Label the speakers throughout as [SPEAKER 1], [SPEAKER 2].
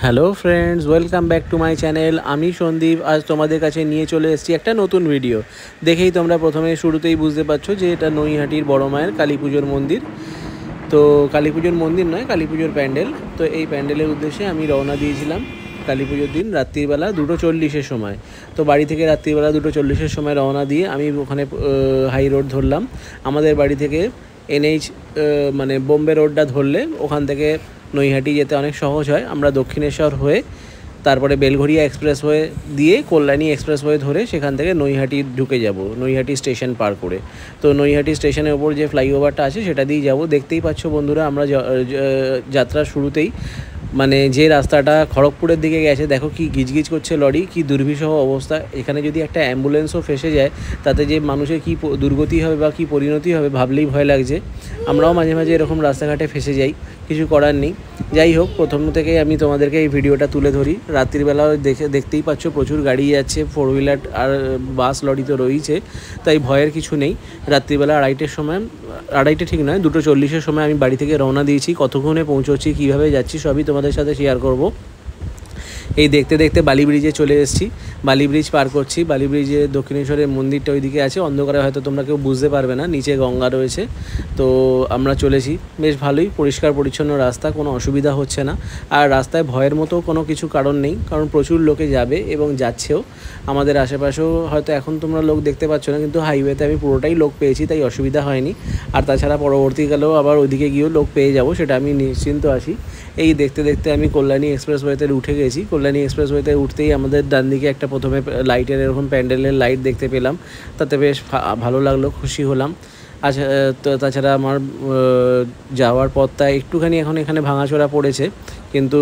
[SPEAKER 1] Hello friends, welcome back to my channel. আমি সন্দীপ। আজ তোমাদের কাছে নিয়ে চলে এসেছি একটা নতুন ভিডিও। দেখেই তোমরা প্রথমে শুরুতেই বুঝতে পারছো যে এটা নৈহাটির বড় মায়ের কালী পুজোর মন্দির। তো কালী পুজোর মন্দির নয়, কালী পুজোর প্যান্ডেল। তো এই প্যান্ডেলের উদ্দেশ্যে আমি রওনা দিয়েছিলাম কালী পুজোর দিন রাত্রিবেলা 2:40-এর সময়। তো বাড়ি থেকে রাত্রিবেলা 2:40-এর সময় রওনা দিয়ে আমি ওখানে হাই রোড ধরলাম। আমাদের বাড়ি থেকে NH মানে বোম্বে রোডটা ধরলে ওখান থেকে নৈহাটি যেতে অনেক সহজ হয়। আমরা দক্ষিণেশ্বর হয়ে তারপরে বেলঘরিয়া এক্সপ্রেসওয়ে দিয়ে কল্যাণী এক্সপ্রেসওয়ে ধরে সেখান থেকে নৈহাটি ঢুকে যাব, নৈহাটি স্টেশন পার করে। তো নৈহাটি স্টেশনের ওপর যে ফ্লাইওভারটা আছে সেটা দিয়ে যাব। দেখতেই পাচ্ছ বন্ধুরা, আমরা যাত্রার শুরুতেই মানে যে রাস্তাটা খড়গপুরের দিকে গেছে, দেখো কি গিজগিজ করছে লরি, কি দুর্বিষহ অবস্থা। এখানে যদি একটা অ্যাম্বুলেন্সও ফেসে যায় তাতে যে মানুষের কী দুর্গতি হবে বা কী পরিণতি হবে ভাবলেই ভয় লাগছে। আমরাও মাঝে মাঝে এরকম রাস্তাঘাটে ফেসে যাই, কিছু করার নেই। যাই হোক, প্রথম থেকেই আমি তোমাদেরকে এই ভিডিওটা তুলে ধরি। রাত্রিবেলা দেখতেই পাচ্ছ প্রচুর গাড়ি যাচ্ছে, 4 হুইলার আর বাস লরি তো রয়েছে, তাই ভয়ের কিছু নেই। রাত্রিবেলা 2:30-এর সময়, 2:30 ঠিক নয়, 2:40-এর সময় আমি বাড়ি থেকে রওনা দিয়েছি। কতক্ষণে পৌঁছচ্ছি, কীভাবে যাচ্ছি সবই তোমাদের সাথে শেয়ার করব। এই দেখতে দেখতে বালি ব্রিজে চলে এসেছি। বালি ব্রিজ পার করছি। বালি ব্রিজে দক্ষিণেশ্বরের মন্দিরটা ওইদিকে আছে, অন্ধকারে হয়তো তোমরা কেউ বুঝতে পারবে না, নিচে গঙ্গা রয়েছে। তো আমরা চলেছি, বেশ ভালোই পরিষ্কার পরিচ্ছন্ন রাস্তা, কোনো অসুবিধা হচ্ছে না। আর রাস্তায় ভয়ের মতো কোনো কিছু কারণ নেই, কারণ প্রচুর লোকে যাবে এবং যাচ্ছেও। আমাদের আশেপাশেও হয়তো এখন তোমরা লোক দেখতে পাচ্ছ না, কিন্তু হাইওয়েতে আমি পুরোটাই লোক পেয়েছি, তাই অসুবিধা হয়নি। আর তাছাড়া পরবর্তীকালেও আবার ওইদিকে গিয়েও লোক পেয়ে যাব, সেটা আমি নিশ্চিন্ত আছি। এই দেখতে দেখতে আমি কল্যাণী এক্সপ্রেসওয়েতে উঠে গেছি। কল্যাণী এক্সপ্রেসওয়েতে উঠতেই আমাদের ডান দিকে একটা প্রথমে লাইটের এরকম প্যান্ডেলের লাইট দেখতে পেলাম, তাতে বেশ ভালো লাগলো, খুশি হলাম। আচ্ছা, তো তাছাড়া আমার যাওয়ার পথটা একটুখানি এখন এখানে ভাঙাচোরা পড়েছে, কিন্তু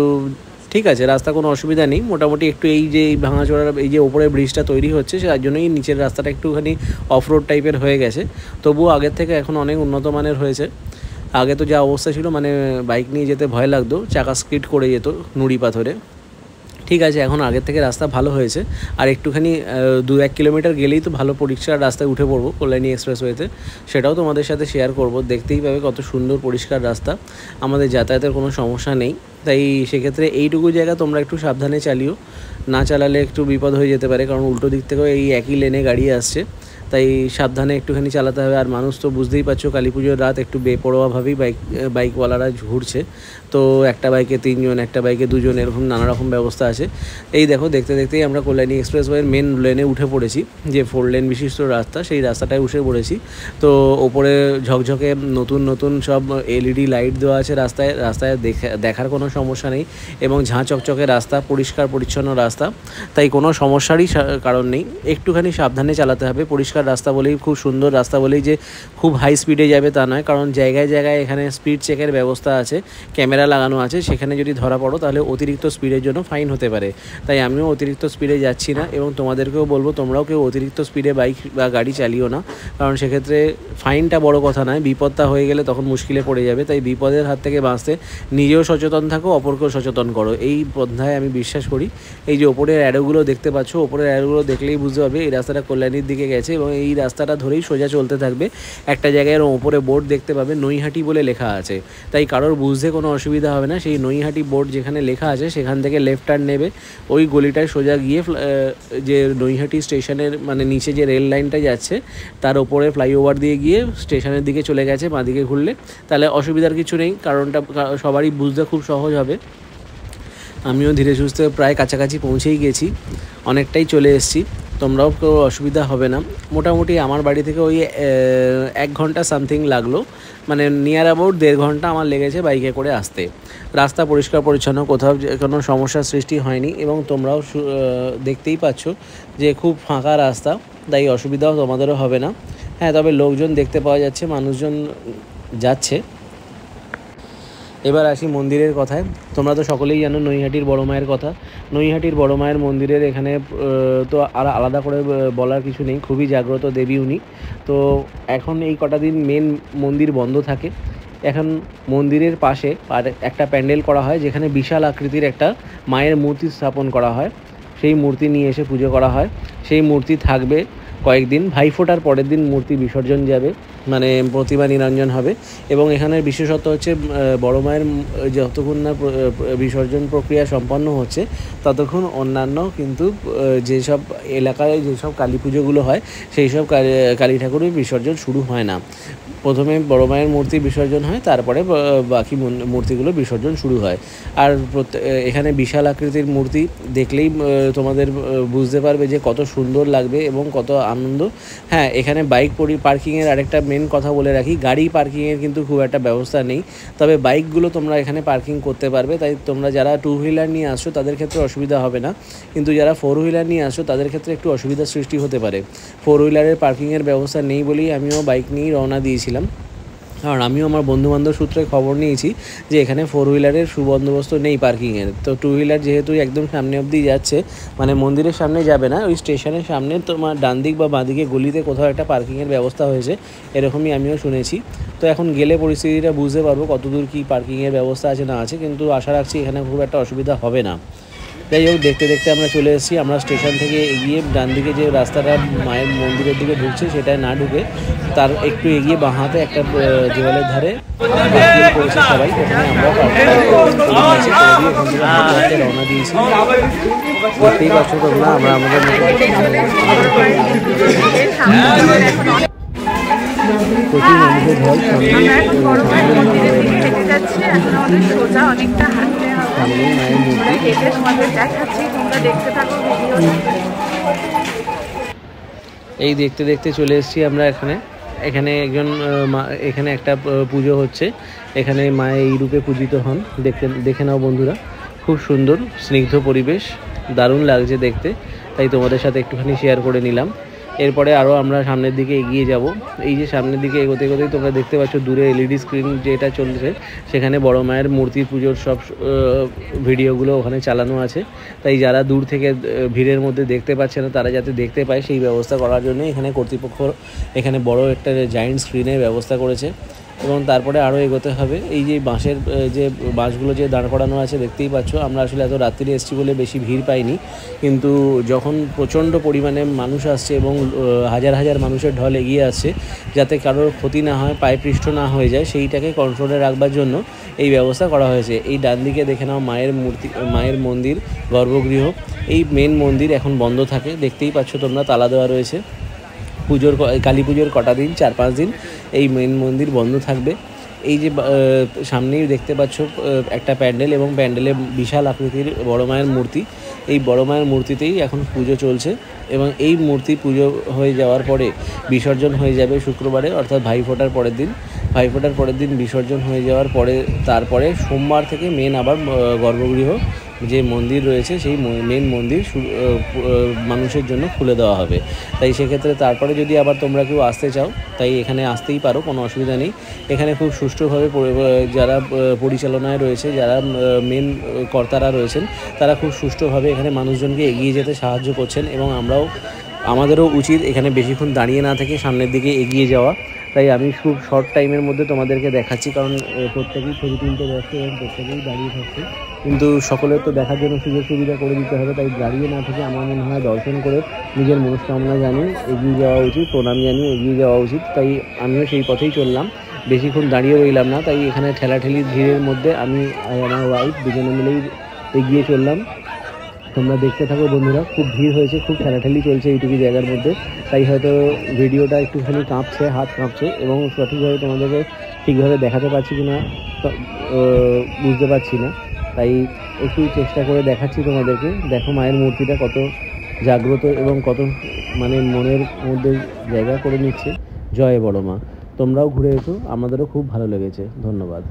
[SPEAKER 1] ঠিক আছে, রাস্তা কোনো অসুবিধা নেই। মোটামুটি একটু এই যে ভাঙাচোরার এই যে ওপরে ব্রিজটা তৈরি হচ্ছে, তার জন্যই নিচের রাস্তাটা একটুখানি অফ রোড টাইপের হয়ে গেছে। তবুও আগের থেকে এখন অনেক উন্নত মানের হয়েছে। আগে তো যা অবস্থা ছিল, মানে বাইক নিয়ে যেতে ভয় লাগতো, চাকা স্কিড করে যেত নুড়ি পাথরে। ঠিক আছে, এখন আগের থেকে রাস্তা ভালো হয়েছে। আর একটুখানি 2-1 কিলোমিটার গেলেই তো ভালো পরিষ্কার রাস্তায় উঠে পড়বো কল্যাণী এক্সপ্রেসওয়েতে, সেটাও তোমাদের সাথে শেয়ার করব। দেখতেই পাবে কত সুন্দর পরিষ্কার রাস্তা, আমাদের যাতায়াতের কোনো সমস্যা নেই। তাই সেক্ষেত্রে এইটুকু জায়গা তোমরা একটু সাবধানে চালিও, না চালালে একটু বিপদ হয়ে যেতে পারে, কারণ উল্টো দিক থেকেও এই একই লেনে গাড়ি আসছে, তাই সাবধানে একটুখানি চালাতে হবে। আর মানুষ তো বুঝতেই পারছো, কালী পুজোর রাত একটু বেপরোয়াভাবেই বাইকওয়ালারা ঘুরছে। তো একটা বাইকে 3 জন, একটা বাইকে 2 জন, এরকম নানা রকম ব্যবস্থা আছে। এই দেখো, দেখতে দেখতেই আমরা কল্যাণী এক্সপ্রেসওয়ের মেন লেনে উঠে পড়েছি, যে 4 লেন বিশিষ্ট রাস্তা, সেই রাস্তাটায় উঠে পড়েছি। তো ওপরে ঝকঝকে নতুন নতুন সব LED লাইট দেওয়া আছে রাস্তায়। রাস্তায় দেখার কোনো সমস্যা নেই এবং ঝাঁ চকচকে রাস্তা, পরিষ্কার পরিচ্ছন্ন রাস্তা, তাই কোনো সমস্যারই কারণ নেই। একটুখানি সাবধানে চালাতে হবে। পরিষ্কার রাস্তা বলেই, খুব সুন্দর রাস্তা বলেই যে খুব হাই স্পিডে যাবে তা নয়, কারণ জায়গায় জায়গায় এখানে স্পিড চেকের ব্যবস্থা আছে, ক্যামেরা লাগানো আছে। সেখানে যদি ধরা পড়ো তাহলে অতিরিক্ত স্পিডের জন্য ফাইন হতে পারে। তাই আমিও অতিরিক্ত স্পিডে যাচ্ছি না, এবং তোমাদেরকেও বলবো তোমরাও কেউ অতিরিক্ত স্পিডে বাইক বা গাড়ি চালিও না, কারণ সেক্ষেত্রে ফাইনটা বড় কথা নয়, বিপদটা হয়ে গেলে তখন মুশকিলে পড়ে যাবে। তাই বিপদের হাত থেকে বাঁচতে নিজেও সচেতন থাকো, অপরকেও সচেতন করো, এই পন্থায় আমি বিশ্বাস করি। এই যে ওপরের অ্যারোগুলো দেখতে পাচ্ছ, ওপরের অ্যারোগুলো দেখলেই বুঝতে পারবে এই রাস্তাটা কল্যাণীর দিকে গেছে, এবং এই রাস্তাটা ধরেই সোজা চলতে থাকবে। একটা জায়গায় ওপরে বোর্ড দেখতে পাবে নৈহাটি বলে লেখা আছে, তাই কারোর বুঝতে কোনো অসুবিধা হবে না। সেই নৈহাটি বোর্ড যেখানে লেখা আছে সেখান থেকে লেফট টার্ন নেবে, ওই গলিটায় সোজা গিয়ে যে নৈহাটি স্টেশনের মানে নিচে যে রেল লাইনটা যাচ্ছে তার ওপরে ফ্লাইওভার দিয়ে গিয়ে স্টেশনের দিকে চলে গেছে। বাঁদিকে ঘুরলে তাহলে অসুবিধার কিছু নেই, কারণটা সবারই বুঝতে খুব সহজ হবে। আমিও ধীরে সুস্থে প্রায় কাছাকাছি পৌঁছেই গেছি, অনেকটাই চলে এসেছি। তোমরাও কেউ অসুবিধা হবে না। মোটামুটি আমার বাড়ি থেকে ওই 1 ঘন্টা সামথিং লাগলো, মানে নিয়ার অ্যাবাউট 1.5 ঘন্টা আমার লেগেছে বাইকে করে আসতে। রাস্তা পরিষ্কার পরিচ্ছন্ন, কোথাও কোনো সমস্যার সৃষ্টি হয়নি, এবং তোমরাও দেখতেই পাচ্ছ যে খুব ফাঁকা রাস্তা, তাই অসুবিধাও তোমাদেরও হবে না। হ্যাঁ, তবে লোকজন দেখতে পাওয়া যাচ্ছে, মানুষজন যাচ্ছে। এবার আসি মন্দিরের কথায়। তোমরা তো সকলেই জানো নৈহাটির বড় মায়ের কথা। নৈহাটির বড় মায়ের মন্দিরের এখানে তো আর আলাদা করে বলার কিছু নেই, খুবই জাগ্রত দেবী উনি। তো এখন এই কটা দিন মেন মন্দির বন্ধ থাকে। এখন মন্দিরের পাশে আর একটা প্যান্ডেল করা হয়, যেখানে বিশাল আকৃতির একটা মায়ের মূর্তি স্থাপন করা হয়। সেই মূর্তি নিয়ে এসে পুজো করা হয়। সেই মূর্তি থাকবে কয়েকদিন, ভাইফোঁটার পরের দিন মূর্তি বিসর্জন যাবে। মানে প্রতিমা নিরঞ্জন হবে। এবং এখানের বিশেষত্ব হচ্ছে বড় মায়ের যতক্ষণ না বিসর্জন প্রক্রিয়া সম্পন্ন হচ্ছে ততক্ষণ অন্যান্য কিন্তু যেসব এলাকায় যেসব কালী পুজোগুলো হয় সেই সব কালী ঠাকুরের বিসর্জন শুরু হয় না। প্রথমে বড় মায়ের মূর্তি বিসর্জন হয়, তারপরে বাকি মূর্তিগুলো বিসর্জন শুরু হয়। আর এখানে বিশাল আকৃতির মূর্তি দেখলেই তোমাদের বুঝতে পারবে যে কত সুন্দর লাগবে এবং কত আনন্দ। হ্যাঁ, এখানে বাইক পার্কিংয়ের আরেকটা মেন কথা বলে রাখি, গাড়ি পার্কিংয়ের কিন্তু খুব একটা ব্যবস্থা নেই, তবে বাইকগুলো তোমরা এখানে পার্কিং করতে পারবে। তাই তোমরা যারা 2 হুইলার নিয়ে আসছো তাদের ক্ষেত্রে অসুবিধা হবে না, কিন্তু যারা 4 হুইলার নিয়ে আসছো তাদের ক্ষেত্রে একটু অসুবিধার সৃষ্টি হতে পারে। 4 হুইলারের পার্কিংয়ের ব্যবস্থা নেই বলেই আমিও বাইক নিয়েই রওনা দিয়েছিলাম, কারণ আমিও আমার বন্ধুবান্ধব সূত্রে খবর নিয়েছি যে এখানে 4 হুইলারের সুবন্দোবস্ত নেই পার্কিংয়ের। তো 2 হুইলার যেহেতু একদম সামনে অবধি যাচ্ছে, মানে মন্দিরের সামনে যাবে না, ওই স্টেশনের সামনে তোমার ডান দিক বা বাঁ দিকে গলিতে কোথাও একটা পার্কিংয়ের ব্যবস্থা হয়েছে, এরকমই আমিও শুনেছি। তো এখন গেলে পরিস্থিতিটা বুঝতে পারবো কতদূর কী পার্কিংয়ের ব্যবস্থা আছে না আছে, কিন্তু আশা রাখছি এখানে খুব একটা অসুবিধা হবে না। যাই হোক, দেখতে দেখতে আমরা চলে এসেছি। আমরা স্টেশন থেকে এগিয়ে ডান দিকে যে রাস্তাটা মায়ের মন্দিরের দিকে ঢুকছে সেটায় না ঢুকে তার একটু এগিয়ে বাঁ হাতে একটা দেওয়ালের ধারে পার্কিং করেছে সবাই, ওখানে আমরা রওনা দিয়েছি। দেখতেই পাচ্ছ তোমরা, আমরা আমাদের প্রচুর মানুষের ঢল সামনে মায়ের মূর্তি। এই দেখতে দেখতে চলে এসেছি আমরা এখানে একজন এখানে একটা পুজো হচ্ছে, এখানে মায়ের এই রূপে পূজিত হন। দেখে নাও বন্ধুরা, খুব সুন্দর স্নিগ্ধ পরিবেশ, দারুণ লাগছে দেখতে, তাই তোমাদের সাথে একটুখানি শেয়ার করে নিলাম। এরপরে আরও আমরা সামনের দিকে এগিয়ে যাব। এই যে সামনের দিকে এগোতে এগোতেই তোমরা দেখতে পাচ্ছ দূরে LED স্ক্রিন যেটা চলছে, সেখানে বড় মায়ের মূর্তি পুজোর সব ভিডিওগুলো ওখানে চালানো আছে। তাই যারা দূর থেকে ভিড়ের মধ্যে দেখতে পাচ্ছে না তারা যাতে দেখতে পায় সেই ব্যবস্থা করার জন্য এখানে কর্তৃপক্ষ এখানে বড় একটা জায়েন্ট স্ক্রিনের ব্যবস্থা করেছে। এবং তারপরে আরও এগোতে হবে। এই যে বাঁশগুলো যে দাঁড় করানো আছে দেখতেই পাচ্ছ। আমরা আসলে এত রাত্রিরে এসেছি বলে বেশি ভিড় পাইনি, কিন্তু যখন প্রচণ্ড পরিমাণে মানুষ আসছে এবং হাজার হাজার মানুষের ঢল এগিয়ে আসছে, যাতে কারোর ক্ষতি না হয়, পায়পৃষ্ঠ না হয়ে যায়, সেইটাকে কন্ট্রোলে রাখবার জন্য এই ব্যবস্থা করা হয়েছে। এই ডান দিকে দেখে নাও মায়ের মন্দির, গর্ভগৃহ। এই মেন মন্দির এখন বন্ধ থাকে, দেখতেই পাচ্ছ তোমরা, তালা দেওয়া রয়েছে। কালী পুজোর কটা দিন, 4-5 দিন এই মেন মন্দির বন্ধ থাকবে। এই যে সামনেই দেখতে পাচ্ছ একটা প্যান্ডেল, এবং প্যান্ডেলে বিশাল আকৃতির বড় মায়ের মূর্তি। এই বড় মায়ের মূর্তিতেই এখন পুজো চলছে, এবং এই মূর্তি পুজো হয়ে যাওয়ার পরে বিসর্জন হয়ে যাবে শুক্রবারে, অর্থাৎ ভাইফোঁটার পরের দিন বিসর্জন হয়ে যাওয়ার পরে তারপরে সোমবার থেকে মেন আবার গর্ভগৃহ যে মন্দির রয়েছে সেই মেন মন্দির মানুষের জন্য খুলে দেওয়া হবে। তাই সেক্ষেত্রে তারপরে যদি আবার তোমরা কেউ আসতে চাও তাই এখানে আসতেই পারো, কোনো অসুবিধা নেই। এখানে খুব সুষ্ঠুভাবে যারা পরিচালনায় রয়েছে, যারা মেন কর্তারা রয়েছেন, তারা খুব সুষ্ঠুভাবে এখানে মানুষজনকে এগিয়ে যেতে সাহায্য করছেন, এবং আমাদেরও উচিত এখানে বেশিক্ষণ দাঁড়িয়ে না থেকে সামনের দিকে এগিয়ে যাওয়া। তাই আমি খুব শর্ট টাইমের মধ্যে তোমাদেরকে দেখাচ্ছি, কারণ প্রত্যেকেই ছবি তুলতে ব্যস্ত এবং প্রত্যেকেই দাঁড়িয়ে থাকছে, কিন্তু সকলের তো দেখার জন্য সুযোগ সুবিধা করে দিতে হবে। তাই দাঁড়িয়ে না থেকে আমার মনে হয় দর্শন করে নিজের মনস্কামনা জানিয়ে এগিয়ে যাওয়া উচিত, প্রণাম জানিয়ে এগিয়ে যাওয়া উচিত। তাই আমিও সেই পথেই চললাম, বেশিক্ষণ দাঁড়িয়ে রইলাম না। তাই এখানে ঠেলাঠেলির ভিড়ের মধ্যে আমি আর আমার ওয়াইফ দুজনে মিলেই এগিয়ে চললাম। তোমরা দেখতে থাকো বন্ধুরা, খুব ভিড় হয়েছে, খুব ঠেলাঠেলি চলছে এইটুকু জায়গার মধ্যে, তাই হয়তো ভিডিওটা একটুখানি কাঁপছে, হাত কাঁপছে, এবং সঠিকভাবে তোমাদেরকে ঠিকভাবে দেখাতে পারছি কি না বুঝতে পারছি না। তাই একটু চেষ্টা করে দেখাচ্ছি তোমাদেরকে। দেখো মায়ের মূর্তিটা কত জাগ্রত এবং কত মানে মনের মধ্যে জায়গা করে নিচ্ছে। জয় বড় মা। তোমরাও ঘুরে এসো, আমাদেরও খুব ভালো লেগেছে। ধন্যবাদ।